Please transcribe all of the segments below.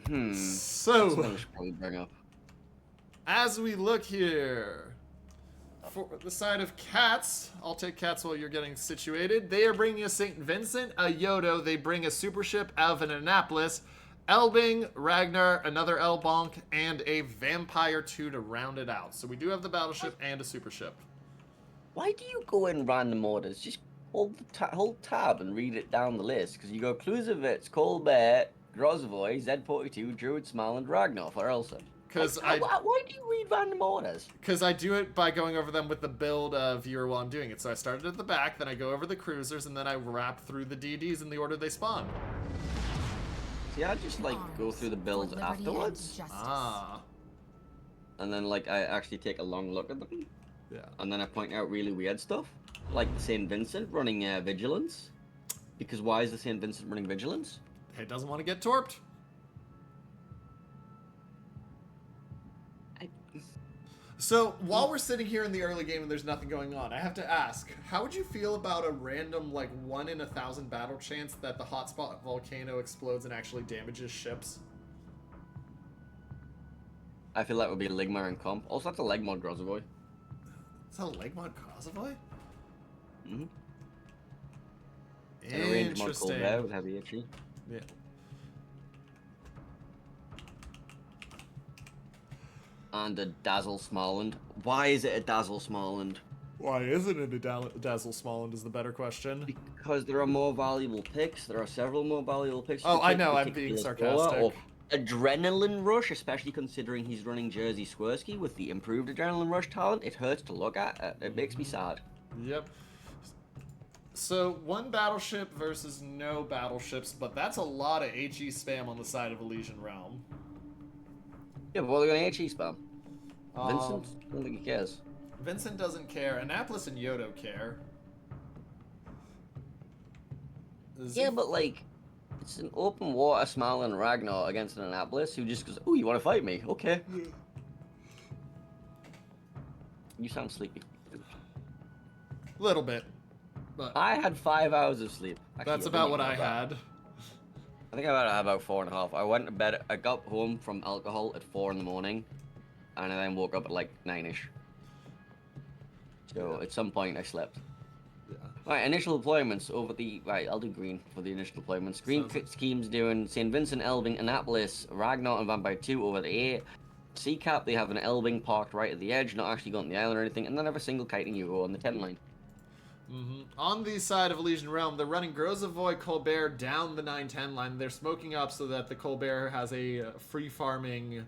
So, That's something we should probably bring up. as we look here, for the side of Cats, I'll take Cats while you're getting situated. They are bringing a St. Vincent, a Yodo. They bring a Supership out of an Annapolis, Elbing, Ragnar, another Elbonk, and a Vampire 2 to round it out. So we do have the Battleship and a Supership. Why do you go in random orders? Just hold tab and read it down the list. Because you go Klusovitz, Colbert, Grozvoy, Z42, Druid, Smaland, Ragnar for Elsa. Because Why do you read random orders? Because I do it by going over them with the build viewer while I'm doing it. So I started at the back, then I go over the cruisers, and then I wrap through the DDs in the order they spawn. See, I just like go through the builds afterwards. Ah. And then like I actually take a long look at them. Yeah. And then I point out really weird stuff. Like the St. Vincent running Vigilance. Because why is the St. Vincent running Vigilance? It doesn't want to get torped. So, while we're sitting here in the early game and there's nothing going on, I have to ask, how would you feel about a random, like, 1 in 1,000 battle chance that the hotspot volcano explodes and actually damages ships? I feel that would be a Ligma and comp. Also, that's a leg mod Grozavoy. Is that a leg mod Grozavoy? Mm-hmm. And a range mod Colbert with heavy HE. Yeah. And a Dazzle Smalland. Why is it a Dazzle Smalland? Why isn't it a Dazzle Smalland is the better question. Because there are more valuable picks. There are several more valuable picks. Oh, I know, I'm being sarcastic. Or Adrenaline Rush, especially considering he's running Jersey Swirsky with the improved Adrenaline Rush talent. It hurts to look at. It makes me sad. Yep. So, 1 battleship versus no battleships, but that's a lot of HE spam on the side of Elysian Realm. Yeah, but what are they going to HE spam? Vincent? I don't think he cares. Vincent doesn't care. Annapolis and Yodo care. Yeah, but like, it's an open water Smaland Ragnar against an Annapolis who just goes, "Oh, you want to fight me? Okay." Yeah. You sound sleepy. Little bit. But I had 5 hours of sleep. Actually, that's about what I had. I think I had about 4.5. I went to bed. I got home from alcohol at 4 in the morning, and I then woke up at like 9ish. So at some point I slept. Yeah. Right, initial deployments over the I'll do green for the initial deployments. Green schemes doing St. Vincent, Elbing, Annapolis, Ragnar, and Vampire 2 over the A. Sea-Cap, they have an Elbing parked right at the edge, not actually going to the island or anything, and then have a single kiting Euro on the 10 line. On the side of Elysian Realm, they're running Grozavoy Colbert down the 9-10 line. They're smoking up so that the Colbert has a free farming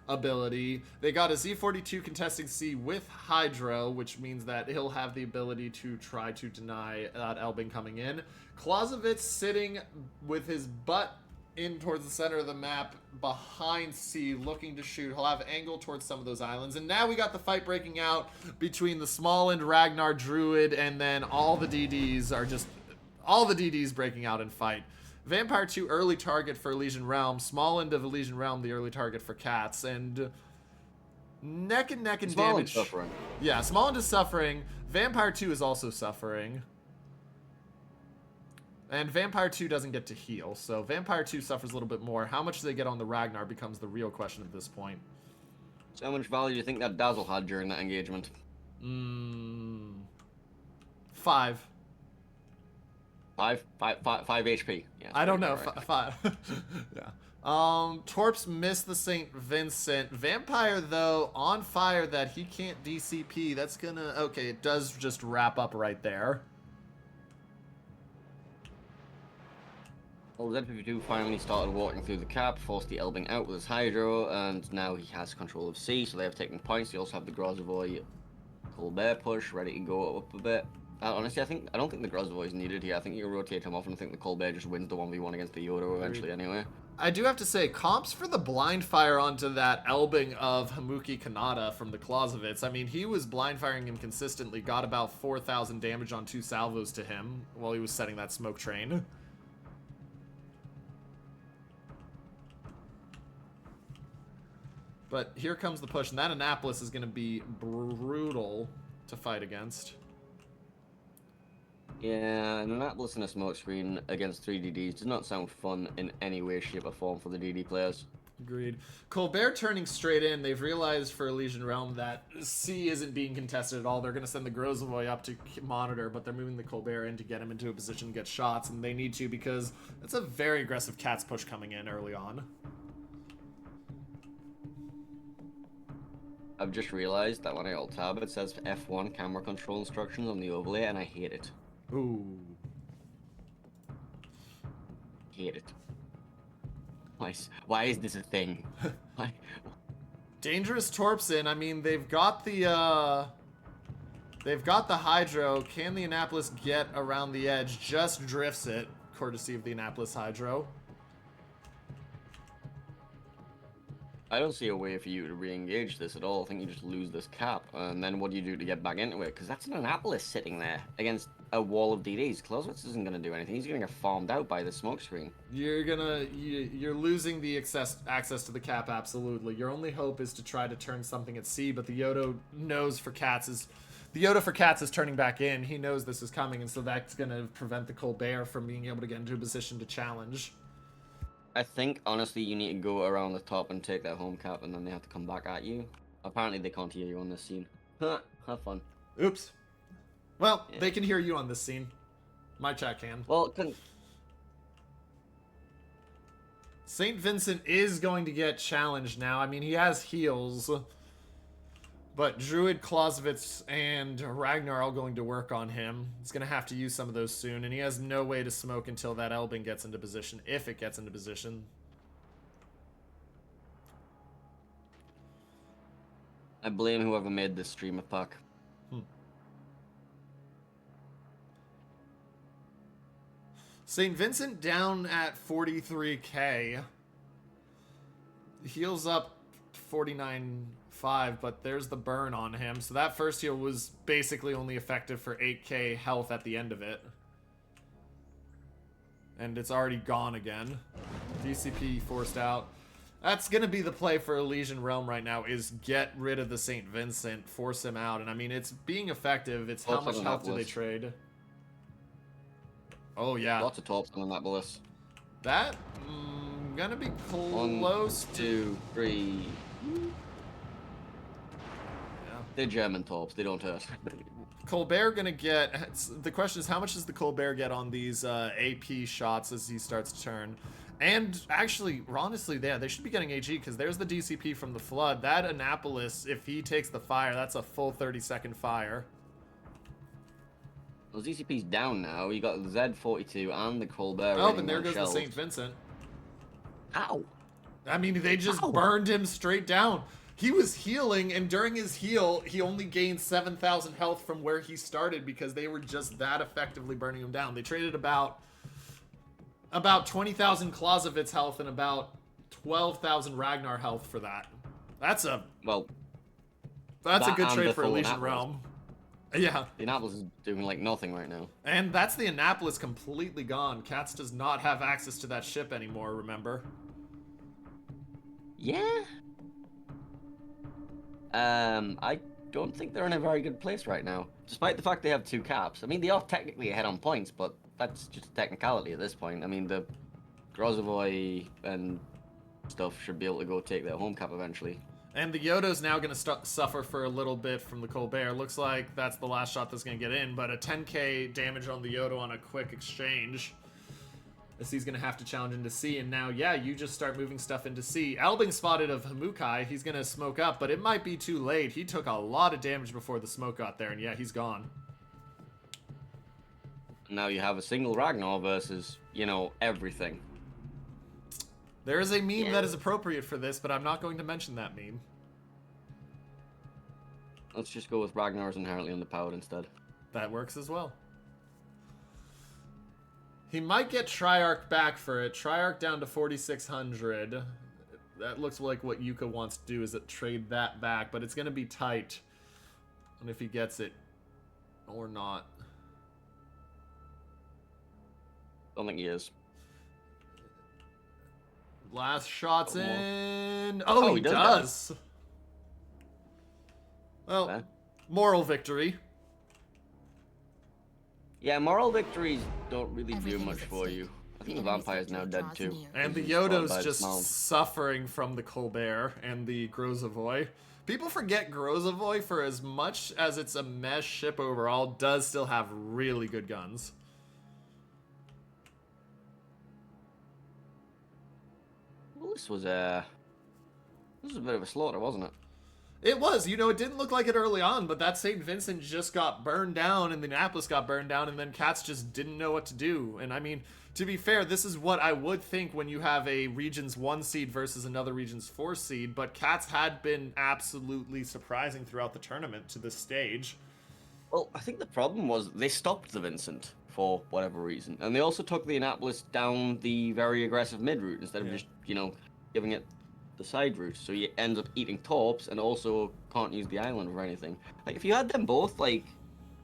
ability. They got a Z42 contesting C with Hydro, which means that he'll have the ability to try to deny that Elbing coming in. Clausewitz sitting with his butt in towards the center of the map behind C, looking to shoot. He'll have angle towards some of those islands. And now we got the fight breaking out between the Smalland, Ragnar, Druid, and then all the DDs breaking out in fight. Vampire 2 early target for Elysian Realm. Smalland of Elysian Realm the early target for Cats. And neck and damage. Suffering. Yeah, Smalland is suffering. Vampire 2 is also suffering. And Vampire 2 doesn't get to heal, so Vampire 2 suffers a little bit more. How much do they get on the Ragnar becomes the real question at this point. So how much value do you think that Dazzle had during that engagement? 5. 5 HP. Yeah, I don't know. Right. 5. Yeah. Torps missed the St. Vincent. Vampire, though, on fire that he can't DCP. That's gonna... Okay, it does just wrap up right there. Well, Z52 finally started walking through the cap, forced the Elbing out with his Hydro, and now he has control of C, so they have taken points. They also have the Grozavoy Colbert push ready to go up a bit. Honestly, I don't think the Grozavoy is needed here. I think you can rotate him off, and I think the Colbert just wins the 1v1 against the Yodo eventually anyway. I do have to say, comps for the blind fire onto that Elbing of Hamuki Kanata from the Clausewitz. I mean, he was blind firing him consistently, got about 4,000 damage on 2 salvos to him while he was setting that smoke train. But here comes the push, and that Annapolis is going to be brutal to fight against. Yeah, an Annapolis and a smoke screen against 3 DDs does not sound fun in any way, shape, or form for the DD players. Agreed. Colbert turning straight in, they've realized for Elysian Realm that C isn't being contested at all. They're going to send the Grozovoy up to monitor, but they're moving the Colbert in to get him into a position to get shots, and they need to because it's a very aggressive Cats push coming in early on. I've just realized that when I alt tab, it says F1 camera control instructions on the overlay, and I hate it. Ooh. Hate it. Why is this a thing? Why? Dangerous Torps in. I mean, they've got the Hydro. Can the Annapolis get around the edge? Just drifts it, courtesy of the Annapolis Hydro. I don't see a way for you to re-engage this at all. I think you just lose this cap, and then what do you do to get back into it? Because that's an Annapolis sitting there against a wall of DDs. Clausewitz isn't going to do anything. He's going to get farmed out by the smoke screen. You're losing the access to the cap, absolutely. Your only hope is to try to turn something at sea, but the Yoda knows for Cats is... The Yoda for Cats is turning back in. He knows this is coming, and so that's going to prevent the Colbert from being able to get into a position to challenge. I think, honestly, you need to go around the top and take that home cap, and then they have to come back at you. Apparently, they can't hear you on this scene. Have fun. Oops. Well, yeah. They can hear you on this scene. My chat can. Well, St. Vincent is going to get challenged now. I mean, he has heals. But Druid, Clausewitz, and Ragnar are all going to work on him. He's going to have to use some of those soon, and he has no way to smoke until that Elbing gets into position, if it gets into position. I blame whoever made this streamer pack. St. Vincent down at 43k. Heals up 49.5, but there's the burn on him. So that first heal was basically only effective for 8k health at the end of it. And it's already gone again. DCP forced out. That's going to be the play for Elysian Realm right now, is get rid of the St. Vincent, force him out. And I mean, it's being effective. It's how much health do they trade? Oh, yeah. Lots of tops on that bliss. That, gonna be close. 1, 2, 3. Yeah. They're German tops. They don't hurt. Colbert gonna get... The question is, how much does the Colbert get on these AP shots as he starts to turn? And actually, honestly, yeah, they should be getting AG because there's the DCP from the Flood. That Annapolis, if he takes the fire, that's a full 30-second fire. Well, DCP's down now. You got the Z42 and the Colbert. Oh, then there goes the St. Vincent. Ow! I mean, they just burned him straight down. He was healing, and during his heal, he only gained 7,000 health from where he started because they were just that effectively burning him down. They traded about 20,000 Clausewitz health and about 12,000 Ragnar health for that. That's a good trade for Elysian Realm. Yeah. The Annapolis is doing like nothing right now. And that's the Annapolis completely gone. Cats does not have access to that ship anymore, remember? Yeah. I don't think they're in a very good place right now. Despite the fact they have 2 caps. I mean, they are technically ahead on points, but that's just a technicality at this point. I mean, the Grozovoy and stuff should be able to go take their home cap eventually. And the Yoda's now going to suffer for a little bit from the Colbert. Looks like that's the last shot that's going to get in, but a 10k damage on the Yoda on a quick exchange. As he's going to have to challenge into C, and now, yeah, you just start moving stuff into C. Albing spotted of Hamukai. He's going to smoke up, but it might be too late. He took a lot of damage before the smoke got there, and yeah, he's gone. Now you have a single Ragnar versus, you know, everything. There is a meme that is appropriate for this, but I'm not going to mention that meme. Let's just go with Ragnar's inherently underpowered instead. That works as well. He might get Triarch back for it. Triarch down to 4,600. That looks like what Yuka wants to do, is trade that back, but it's going to be tight on if he gets it or not. Don't think he is. Last shot's in. Oh, he does. Well, okay. Moral victory. Yeah, moral victories don't really do much for you. I think the vampire's now dead too. And the He's slaughtered Yodo's by just Dismount. suffering from the Colbert and the Grozavoy. People forget Grozavoy, for as much as it's a mesh ship overall, does still have really good guns. Well, this was a bit of a slaughter, wasn't it? It was, you know, it didn't look like it early on, but that St. Vincent just got burned down, and the Annapolis got burned down, and then Cats just didn't know what to do. And I mean, to be fair, this is what I would think when you have a Region's 1 seed versus another Region's 4 seed, but Cats had been absolutely surprising throughout the tournament to this stage. Well, I think the problem was they stopped the Vincent for whatever reason, and they also took the Annapolis down the very aggressive mid route instead of just, you know, giving it the side route. So you end up eating torps and also can't use the island for anything. Like if you had them both like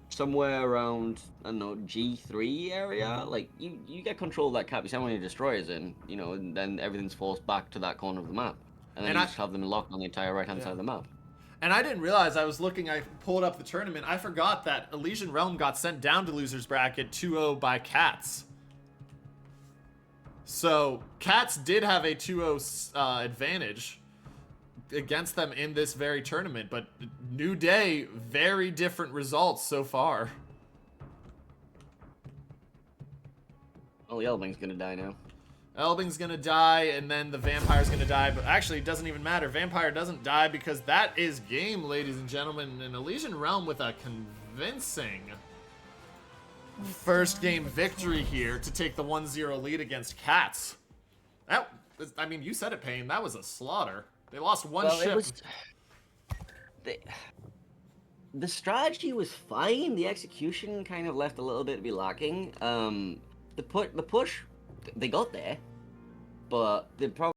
somewhere around, I don't know, G3 area, like you get control of that cap, you send one of your destroyers in, you know, and then everything's forced back to that corner of the map, and then you just have them locked on the entire right hand side of the map. And I didn't realize, I was looking, I pulled up the tournament, I forgot that Elysian Realm got sent down to losers bracket 2-0 by Cats. So Cats did have a 2-0 advantage against them in this very tournament, but New Day, very different results so far. Well, the Elbing's gonna die now. Elbing's gonna die, and then the Vampire's gonna die, but actually it doesn't even matter. Vampire doesn't die because that is game, ladies and gentlemen. An Elysian Realm with a convincing first game victory here to take the 1-0 lead against Cats. That, I mean, you said it, Payne. That was a slaughter. They lost one ship. The strategy was fine. The execution kind of left a little bit to be lacking. The push, they got there, but the problem